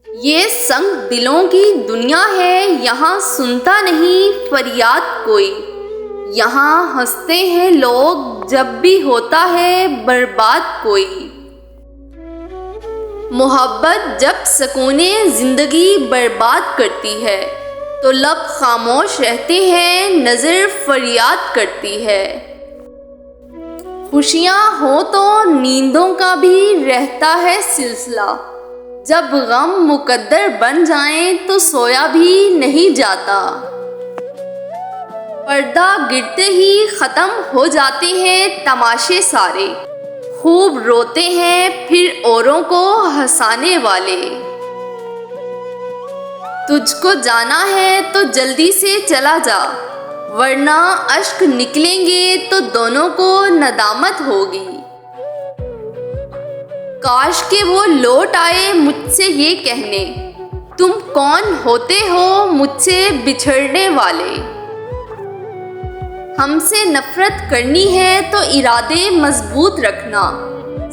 ये संग दिलों की दुनिया है, यहाँ सुनता नहीं फरियाद कोई। यहाँ हंसते हैं लोग जब भी होता है बर्बाद कोई। मोहब्बत जब सुकूने ज़िंदगी बर्बाद करती है तो लब खामोश रहते हैं, नज़र फरियाद करती है। खुशियाँ हो तो नींदों का भी रहता है सिलसिला, जब गम मुकद्दर बन जाएं तो सोया भी नहीं जाता। पर्दा गिरते ही ख़त्म हो जाते हैं तमाशे सारे, खूब रोते हैं फिर औरों को हंसाने वाले। तुझको जाना है तो जल्दी से चला जा, वरना अश्क निकलेंगे तो दोनों को नदामत होगी। काश के वो लौट आए मुझसे ये कहने, तुम कौन होते हो मुझसे बिछड़ने वाले। हमसे नफरत करनी है तो इरादे मजबूत रखना,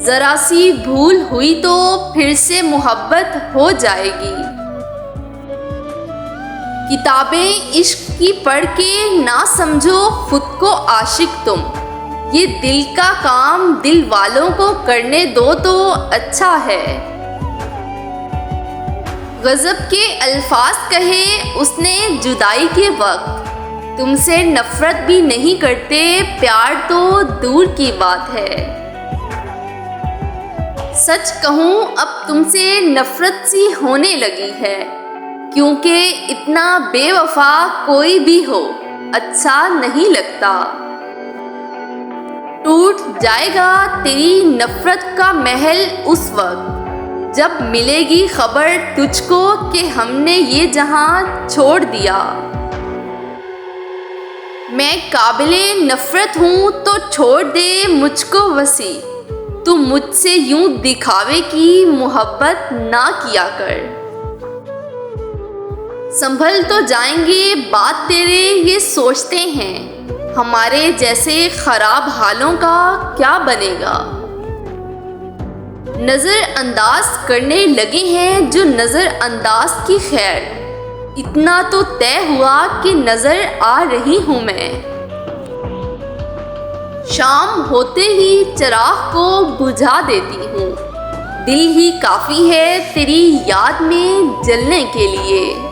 ज़रा सी भूल हुई तो फिर से मोहब्बत हो जाएगी। किताबें इश्क की पढ़ के ना समझो खुद को आशिक तुम, ये दिल का काम दिल वालों को करने दो तो अच्छा है। गज़ब के अल्फाज कहे उसने जुदाई के वक्त, तुमसे नफरत भी नहीं करते प्यार तो दूर की बात है। सच कहूँ अब तुमसे नफरत सी होने लगी है, क्योंकि इतना बेवफा कोई भी हो अच्छा नहीं लगता। टूट जाएगा तेरी नफरत का महल उस वक्त, जब मिलेगी खबर तुझको कि हमने ये जहां छोड़ दिया। मैं काबिले नफरत हूँ तो छोड़ दे मुझको वसी, तू मुझसे यूं दिखावे की मोहब्बत ना किया कर। संभल तो जाएंगे बात तेरे ये सोचते हैं, हमारे जैसे खराब हालों का क्या बनेगा। नज़रअंदाज करने लगे हैं जो नज़रअंदाज की खैर, इतना तो तय हुआ कि नज़र आ रही हूँ मैं। शाम होते ही चिराग को बुझा देती हूँ, दिल ही काफ़ी है तेरी याद में जलने के लिए।